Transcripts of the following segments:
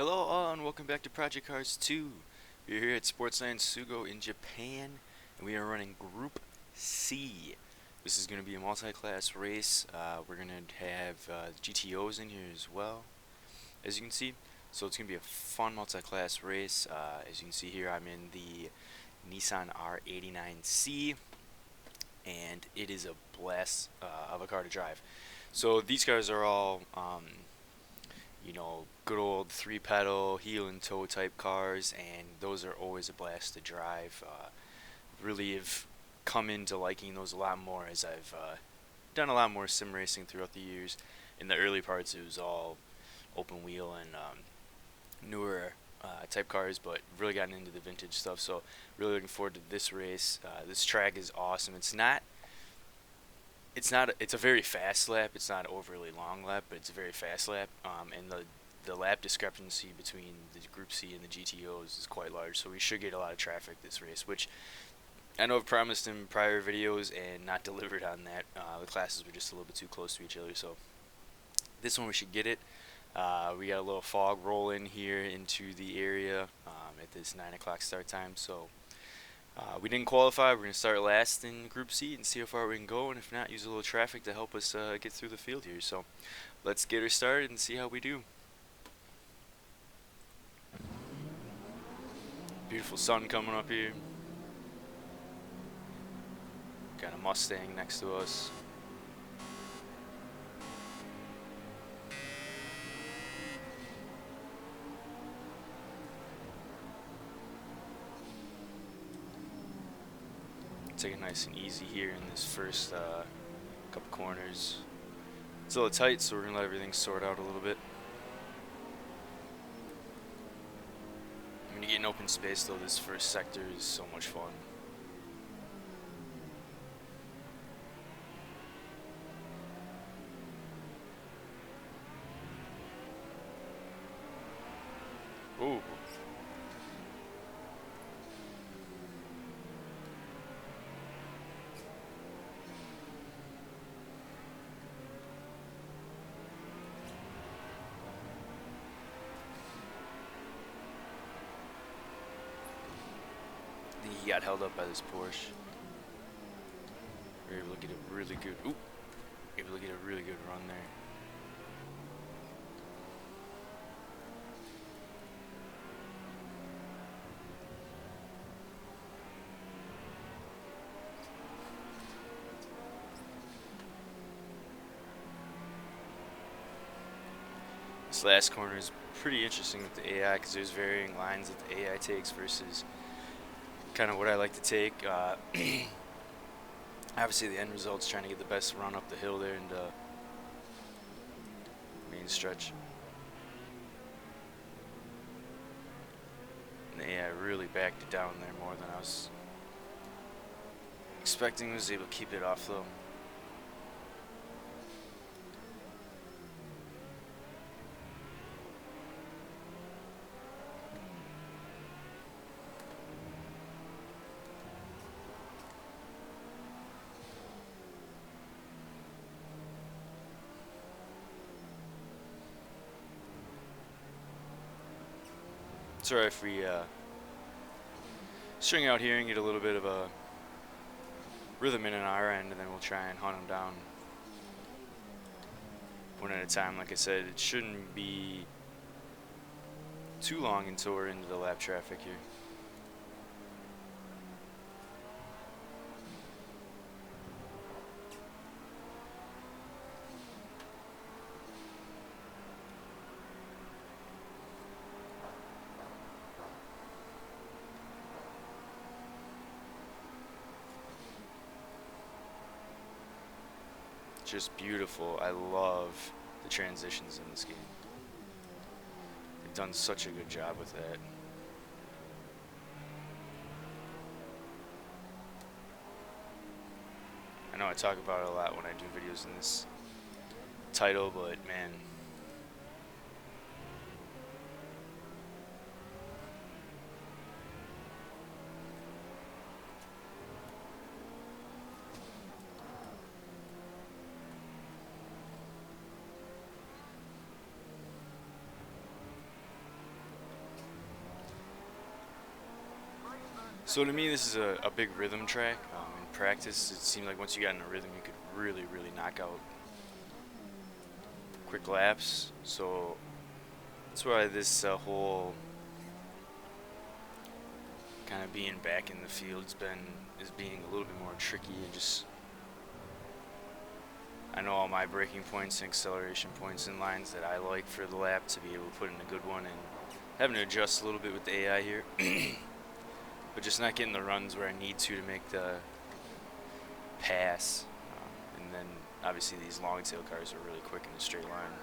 Hello all and welcome back to Project Cars 2. We're here at Sports Science Sugo in Japan and we are running Group C. This is going to be a multi-class race. We're going to have GTOs in here as well, as you can see. So it's going to be a fun multi-class race. As you can see here, I'm in the Nissan R89C and it is a blast of a car to drive. So these cars are all good old three pedal, heel and toe type cars, and those are always a blast to drive. Really have come into liking those a lot more as I've done a lot more sim racing throughout the years. In the early parts, it was all open wheel and newer type cars, but really gotten into the vintage stuff. So really looking forward to this race. This track is awesome. It's a very fast lap. It's not an overly long lap, but it's a very fast lap. And the lap discrepancy between the Group C and the GTOs is quite large, so we should get a lot of traffic this race, which I know I've promised in prior videos and not delivered on that. The classes were just a little bit too close to each other, so this one we should get it. We got a little fog roll in here into the area at this 9 o'clock start time, so we didn't qualify. We're going to start last in Group C and see how far we can go, and if not, use a little traffic to help us get through the field here. So let's get her started and see how we do. Beautiful sun coming up here. Got a Mustang next to us. Take it nice and easy here in this first couple corners. It's a little tight, so we're going to let everything sort out a little bit. When you get in open space, though, this first sector is so much fun. Ooh. He got held up by this Porsche. We were able to get a really good, able to get a really good run there. This last corner is pretty interesting with the AI because there's varying lines that the AI takes versus kind of what I like to take. Obviously the end result's trying to get the best run up the hill there in the main stretch. And the AI really backed it down there more than I was expecting. Was able to keep it off though. Sorry if we string out here and get a little bit of a rhythm in on our end, and then we'll try and hunt them down one at a time. Like I said, it shouldn't be too long until we're into the lap traffic here. Just beautiful. I love the transitions in this game. They've done such a good job with that. I know I talk about it a lot when I do videos in this title, but man, So to me, this is a big rhythm track. In practice, it seemed like once you got in a rhythm, you could really, really knock out quick laps. So that's why this whole kind of being back in the field's is being a little bit more tricky. And just I know all my braking points and acceleration points and lines that I like for the lap to be able to put in a good one, and having to adjust a little bit with the AI here. But just not getting the runs where I need to make the pass. And then obviously these long tail cars are really quick in a straight line.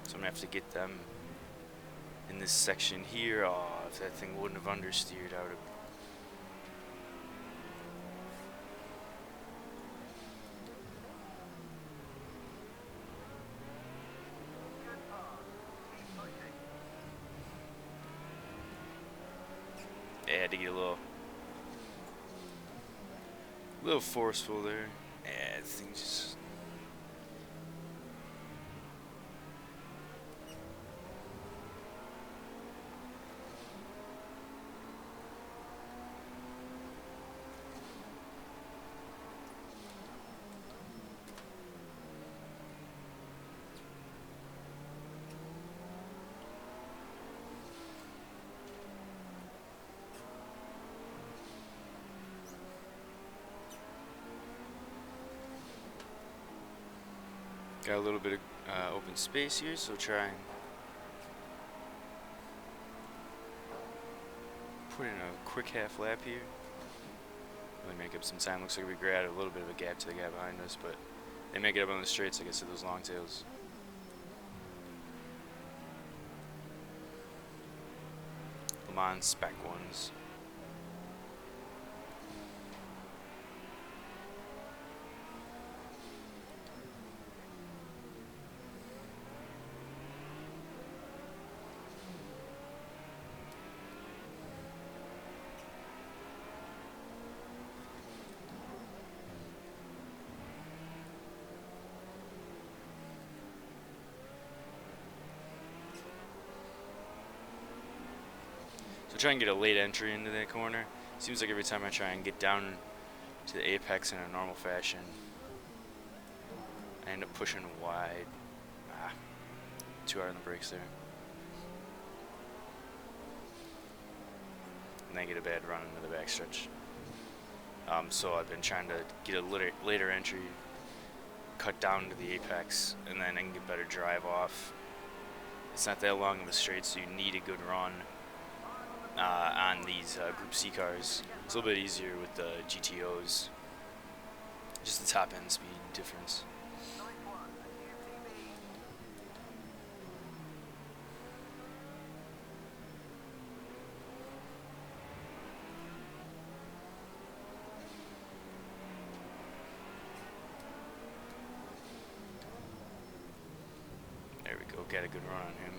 So I'm going to have to get them in this section here. Oh, if that thing wouldn't have understeered, I would have. I had to get a little forceful there. Yeah, the thing just. Got a little bit of open space here, so try and put in a quick half lap here. Really make up some time. Looks like we grabbed a little bit of a gap to the guy behind us, but they make it up on the straights, like I said, those long tails. Le Mans spec ones. Try and get a late entry into that corner. Seems like every time I try and get down to the apex in a normal fashion, I end up pushing wide. Too hard on the brakes there. And then I get a bad run into the backstretch. So I've been trying to get a later entry, cut down to the apex, and then I can get better drive off. It's not that long of a straight, so you need a good run. On these Group C cars. It's a little bit easier with the GTOs. Just the top end speed difference. There we go, got a good run on him.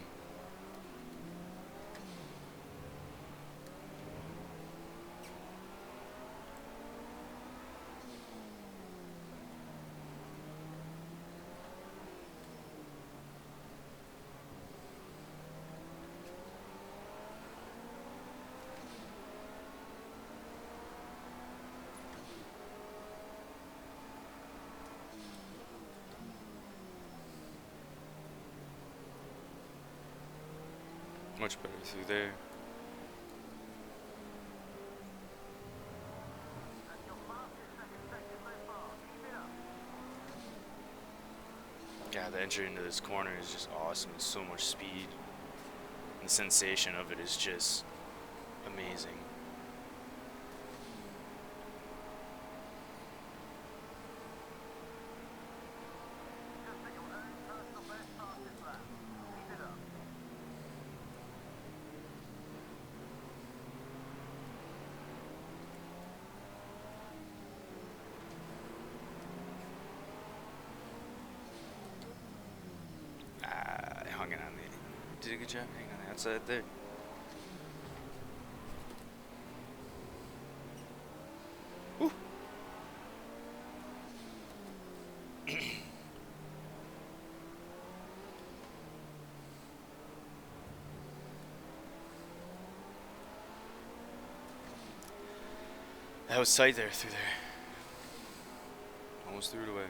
Much better through there. God, the entry into this corner is just awesome. It's so much speed. And the sensation of it is just amazing. Did a good job hanging on the outside there. Woo. was tight there through there. Almost threw it away.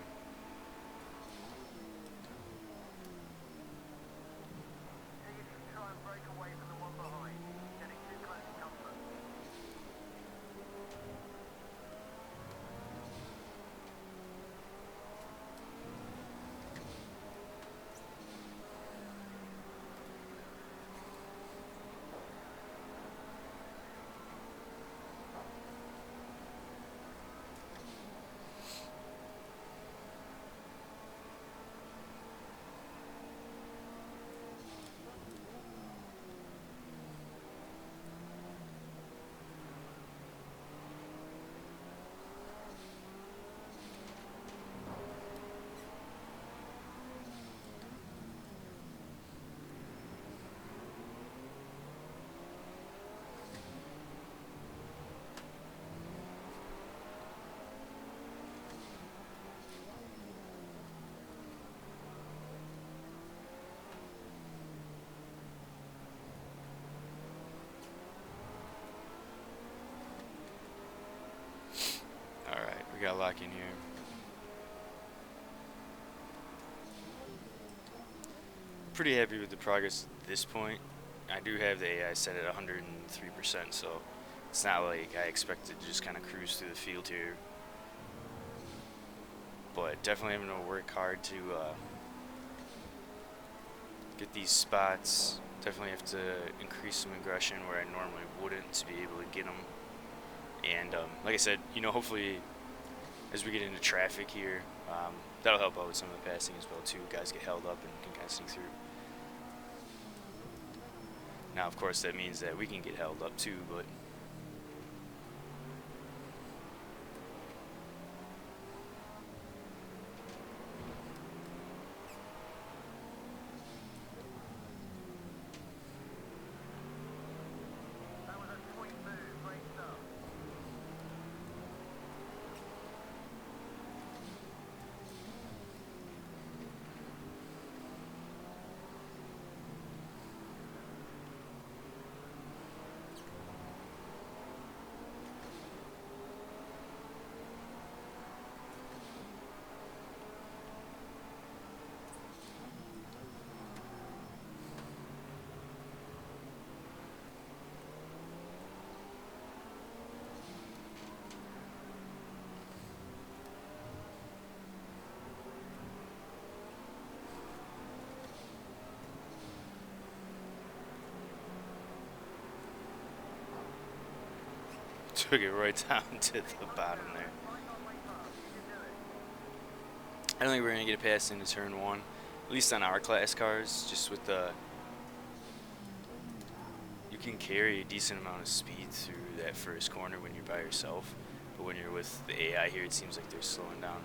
Alright, we got lock in here. Pretty happy with the progress at this point. I do have the AI set at 103%, so it's not like I expected to just kind of cruise through the field here. But definitely having to work hard to get these spots. Definitely have to increase some aggression where I normally wouldn't to be able to get them. And like I said, you know, hopefully as we get into traffic here, that'll help out with some of the passing as well too. Guys get held up and can kind of sneak through. Now, of course, that means that we can get held up too, but took it right down to the bottom there. I don't think we're going to get a pass into turn one, at least on our class cars, just with the... You can carry a decent amount of speed through that first corner when you're by yourself, but when you're with the AI here, it seems like they're slowing down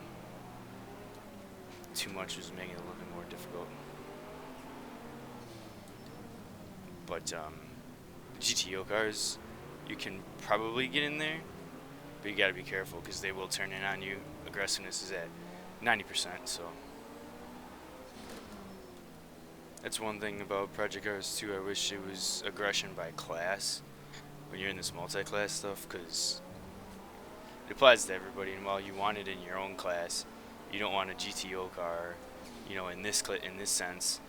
too much, which is making it a little bit more difficult. But the GTO cars, you can probably get in there, but you gotta be careful because they will turn in on you. Aggressiveness is at 90%, so that's one thing about Project Cars too. I wish it was aggression by class when you're in this multi-class stuff, because it applies to everybody. And while you want it in your own class, you don't want a GTO car, you know, in this sense,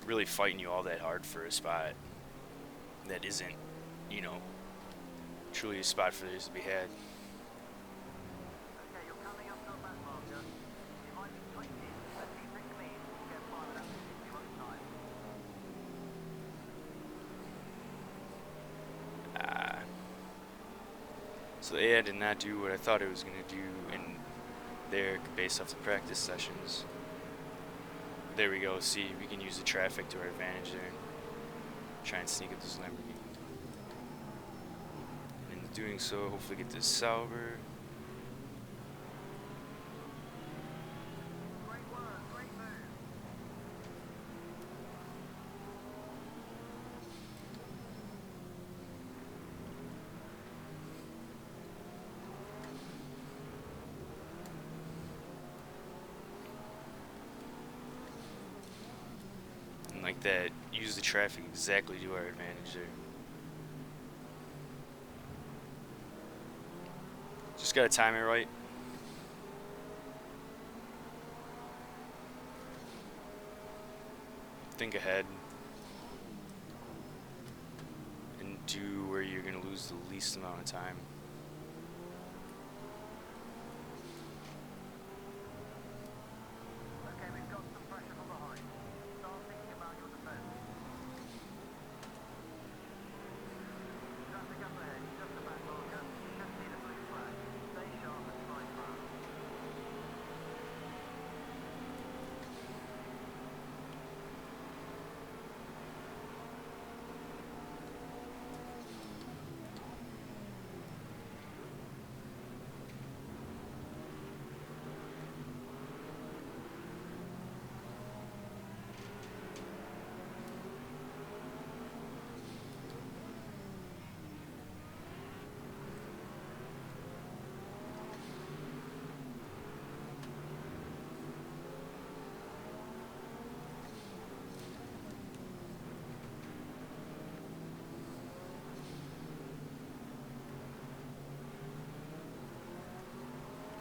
really fighting you all that hard for a spot that isn't, you know, truly a spot for theirs to be had. So the AI did not do what I thought it was going to do in there based off the practice sessions. There we go. See, we can use the traffic to our advantage there. Try and sneak up this Lamborghini. And in doing so, hopefully get this Sauber. Like that, use the traffic exactly to our advantage there. gotta time it right. Think ahead. And do where you're gonna lose the least amount of time.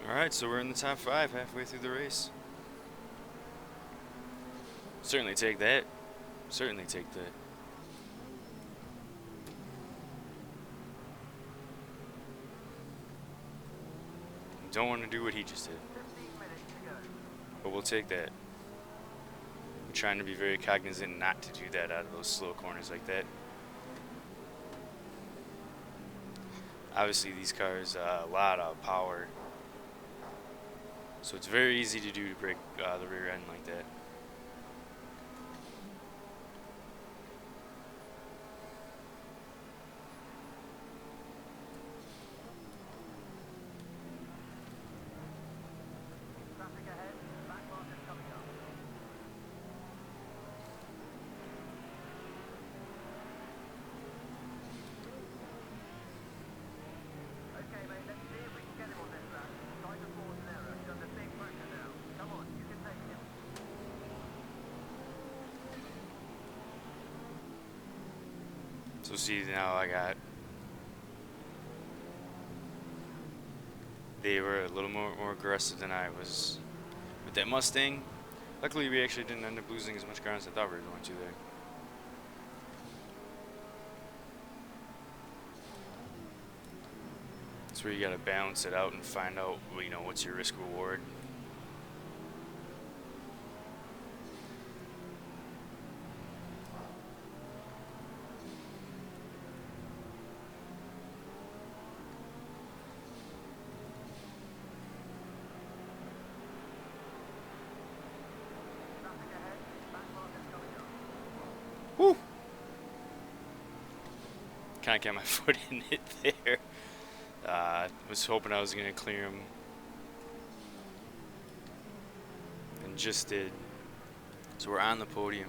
Alright, so we're in the top 5 halfway through the race. Certainly take that. Certainly take that. Don't want to do what he just did. But we'll take that. I'm trying to be very cognizant not to do that out of those slow corners like that. Obviously these cars a lot of power. So it's very easy to do to break the rear end like that. So see, now they were a little more aggressive than I was with that Mustang. Luckily we actually didn't end up losing as much ground as I thought we were going to there. That's where you gotta balance it out and find out, you know, what's your risk reward. Woo! Kind of got my foot in it there. Was hoping I was going to clear him. And just did. So we're on the podium.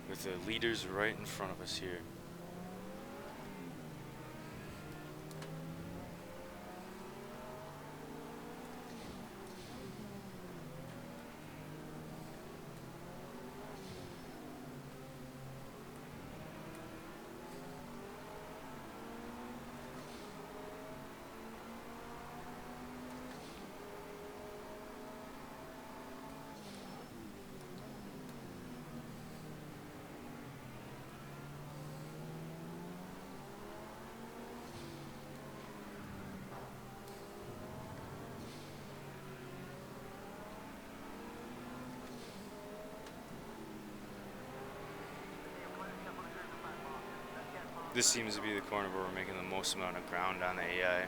With the leaders right in front of us here. This seems to be the corner where we're making the most amount of ground on the AI.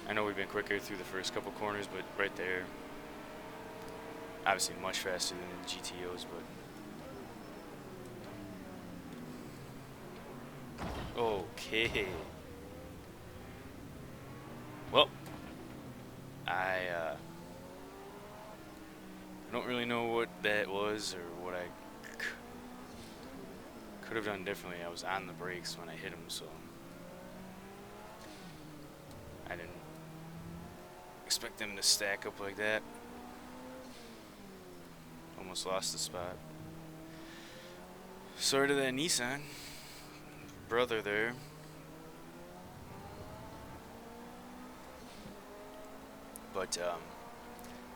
I know we've been quicker through the first couple corners, but right there, obviously much faster than the GTOs, but okay. Well, I don't really know what that was or what I could have done differently. I was on the brakes when I hit him, so I didn't expect them to stack up like that. almost lost the spot. Sorry to that Nissan brother there. But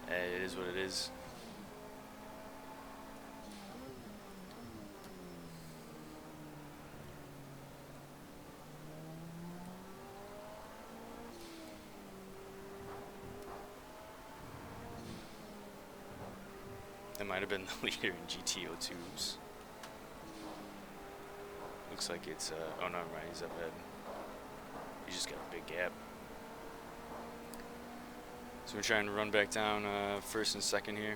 it is what it is. That might have been the leader in GTO tubes. Looks like it's, oh no, right, he's up ahead. He just got a big gap. So we're trying to run back down first and second here.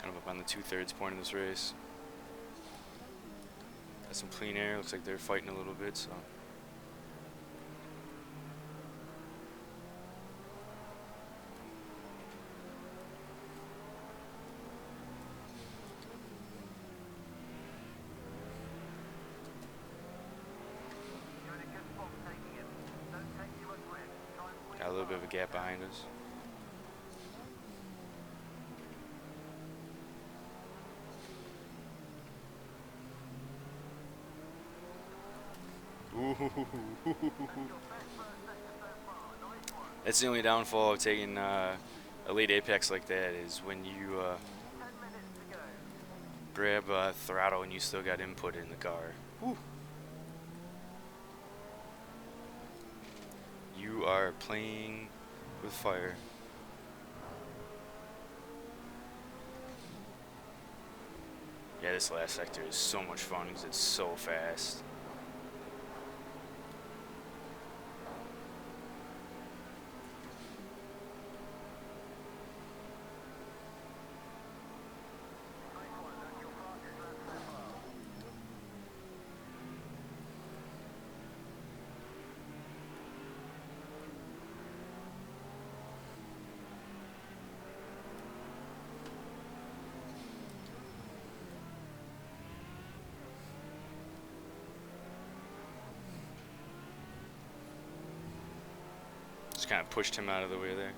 Kind of up on the 2/3 point of this race. Got some clean air, looks like they're fighting a little bit, so. Got a little bit of a gap behind us. That's the only downfall of taking a late apex like that, is when you grab throttle and you still got input in the car. Whew. You are playing with fire. Yeah, this last sector is so much fun because it's so fast. Just kind of pushed him out of the way there.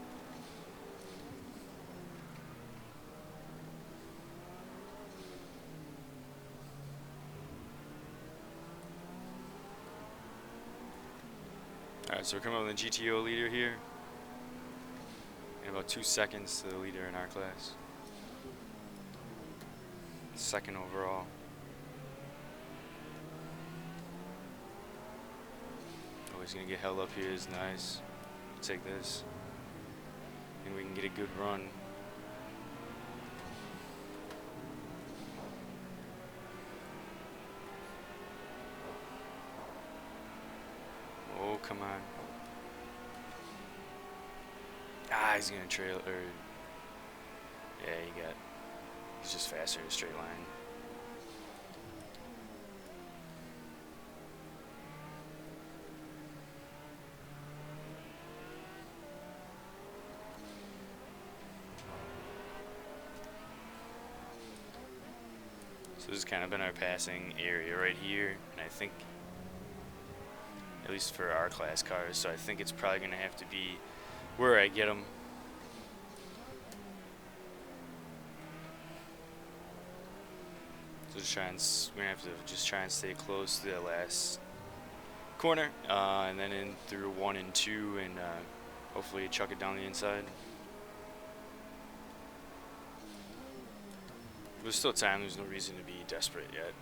Alright, so we're coming up with the GTO leader here. In about 2 seconds to the leader in our class. Second overall. Oh, he's gonna get held up here, is nice. Take this. And we can get a good run. Oh, come on. Ah, he's gonna trail, or yeah, he's just faster in a straight line. So this has kind of been our passing area right here, and I think, at least for our class cars, so I think it's probably going to have to be where I get them. So just try and we're gonna have to just try and stay close to the last corner, and then in through 1 and 2, and hopefully chuck it down the inside. There's still time. There's no reason to be desperate yet.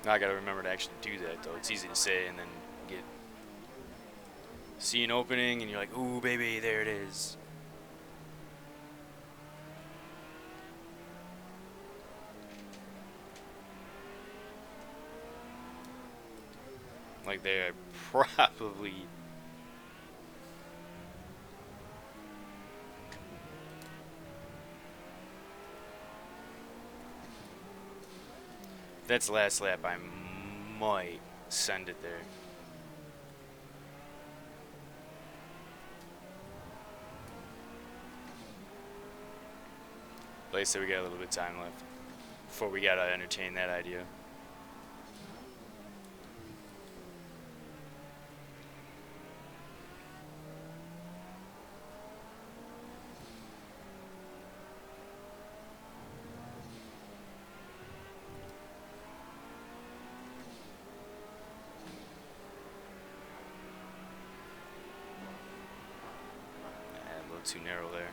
Now I gotta remember to actually do that, though. It's easy to say and then see an opening and you're like, ooh, baby, there it is. Like there, I probably that's last lap, I might send it there. Like I said, we got a little bit of time left before we gotta entertain that idea. A little too narrow there.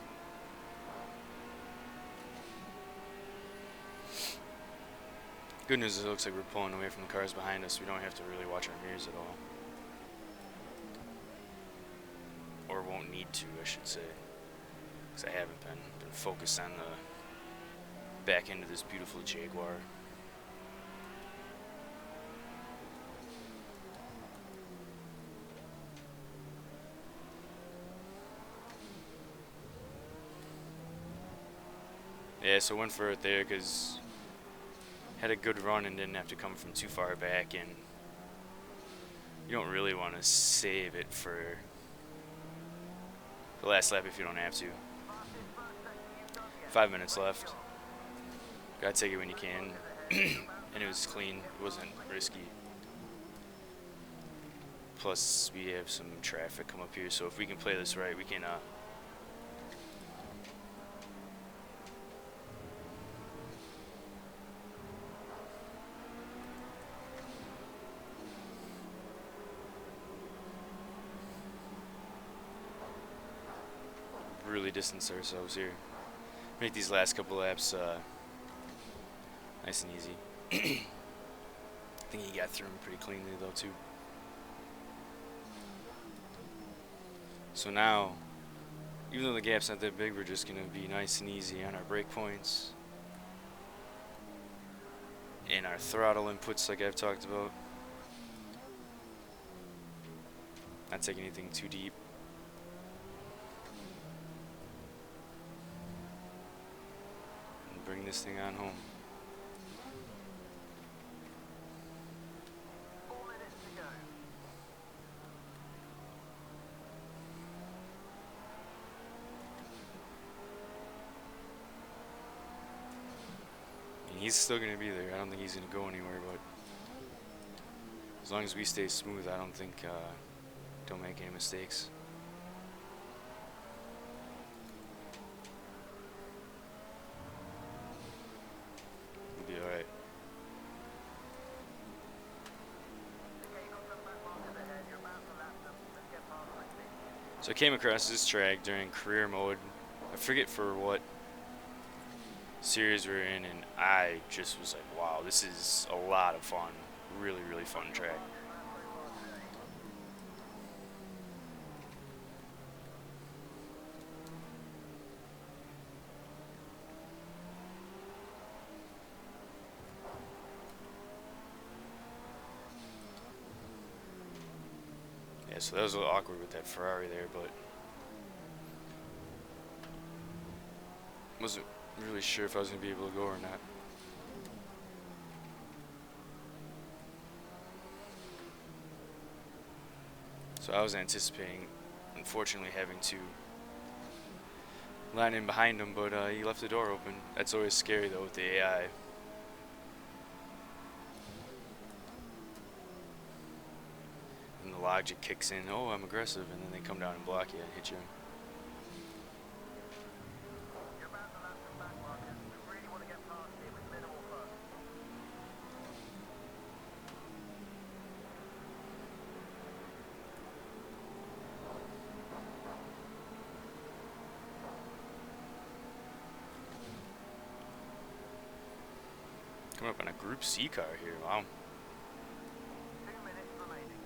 Good news is it looks like we're pulling away from the cars behind us. We don't have to really watch our mirrors at all. Or won't need to, I should say. Because I haven't been focused on the back end of this beautiful Jaguar. Yeah, so went for it there because had a good run and didn't have to come from too far back, and you don't really want to save it for the last lap if you don't have to. 5 minutes left. Gotta take it when you can. And it was clean, it wasn't risky. Plus we have some traffic come up here, so if we can play this right, we can really distance ourselves here. Make these last couple laps nice and easy. I think he got through him pretty cleanly though too. So now, even though the gap's not that big, we're just gonna be nice and easy on our brake points and our throttle inputs like I've talked about. Not take anything too deep. And bring this thing on home. He's still going to be there. I don't think he's going to go anywhere, but as long as we stay smooth, I don't think, don't make any mistakes. We'll be alright. So I came across this track during career mode. I forget for what series we're in, and I just was like, wow, this is a lot of fun. Really, really fun track. Yeah, so that was a little awkward with that Ferrari there, but wasn't really sure if I was going to be able to go or not. So I was anticipating, unfortunately, having to line in behind him, but he left the door open. That's always scary, though, with the AI. And the logic kicks in, oh, I'm aggressive, and then they come down and block you and hit you. Coming up on a Group C car here, wow. 2 minutes remaining.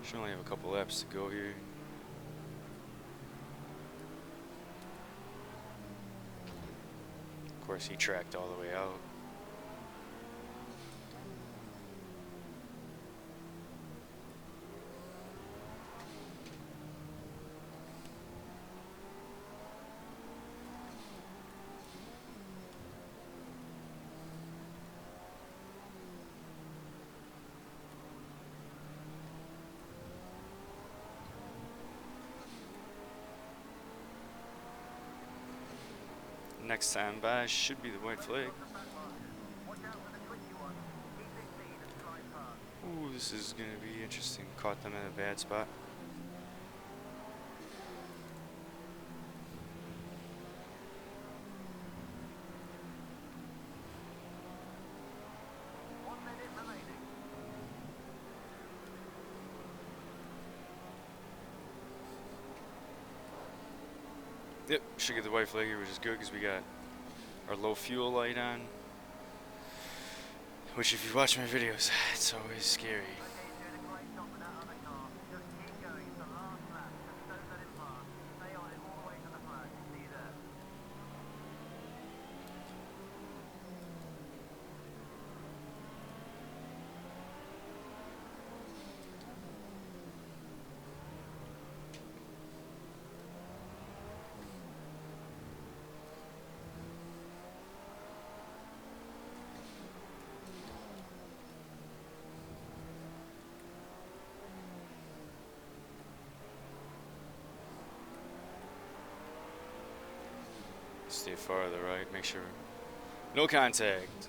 Should only have a couple laps to go here. Of course, he tracked all the way out. next time by should be the white flag. Across the back line. Watch out for the twitchy one. Keep it clean and slide past. Ooh, this is gonna be interesting. Caught them in a bad spot. One minute remaining. Yep, should get the white flag here, which is good because we got our low fuel light on. Which, if you watch my videos, it's always scary. Okay, you're doing a great job with that other car. Just keep going. It's the last lap. Just don't let it pass. Stay on it all the way to the flag. See you there. Stay farther right, make sure. No contact.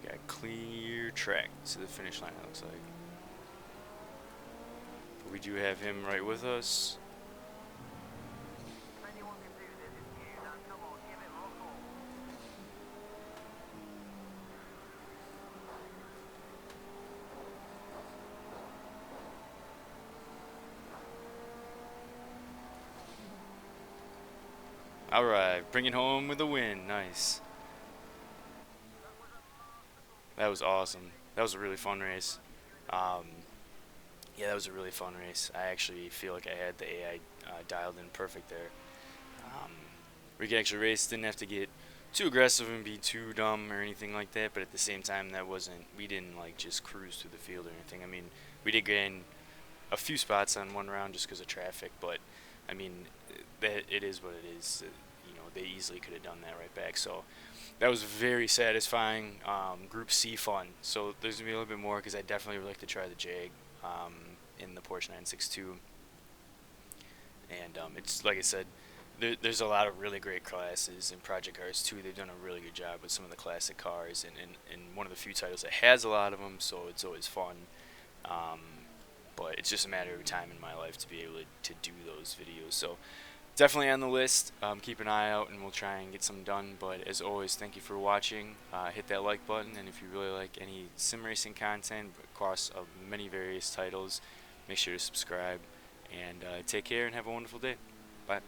Got clear track to the finish line, it looks like. But we do have him right with us. If anyone can do this, it's you. Now come on, give it rock all. Alright, bring it home with a win. Nice. That was awesome. That was a really fun race. Yeah, that was a really fun race. I actually feel like I had the AI dialed in perfect there. Um, we could actually race, didn't have to get too aggressive and be too dumb or anything like that, but at the same time, we didn't like just cruise through the field or anything. I mean, we did gain a few spots on one round just because of traffic, but I mean, it is what it is. You know, they easily could have done that right back. So that was very satisfying. Group C fun. So there's gonna be a little bit more because I definitely would like to try the Jag in the Porsche 962. And it's like I said, there's a lot of really great classes in Project Cars too. They've done a really good job with some of the classic cars, and one of the few titles that has a lot of them. So it's always fun. Um, but it's just a matter of time in my life to be able to do those videos. So definitely on the list. Keep an eye out, and we'll try and get some done. But as always, thank you for watching. Hit that like button, and if you really like any sim racing content across many various titles, make sure to subscribe. And take care and have a wonderful day. Bye.